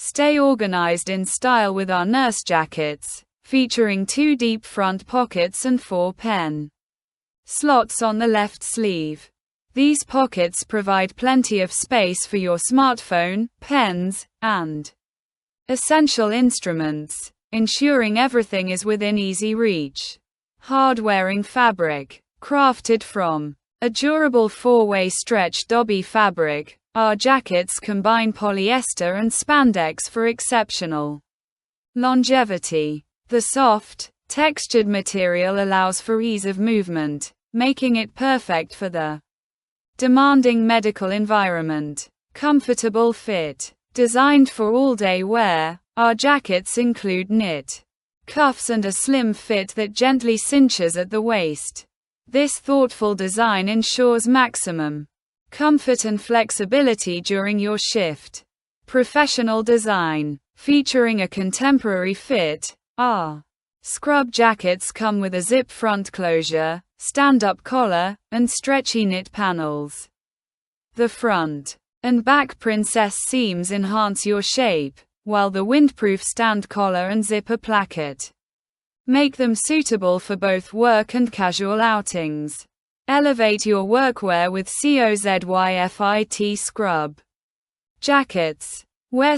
Stay organized in style with our nurse jackets, featuring 2 deep front pockets and 4 pen slots on the left sleeve. These pockets provide plenty of space for your smartphone, pens, and essential instruments, ensuring everything is within easy reach. Hard-wearing fabric. Crafted from a durable 4-way stretch dobby fabric, our jackets combine polyester and spandex for exceptional longevity. The soft, textured material allows for ease of movement, making it perfect for the demanding medical environment. Comfortable fit. Designed for all-day wear, our jackets include knit cuffs and a slim fit that gently cinches at the waist. This thoughtful design ensures maximum comfort and flexibility during your shift. Professional design. Featuring a contemporary fit, our scrub jackets come with a zip front closure, stand-up collar, and stretchy knit panels. The front and back princess seams enhance your shape, while the windproof stand collar and zipper placket make them suitable for both work and casual outings. Elevate your workwear with COZYFIT scrub jackets. Wear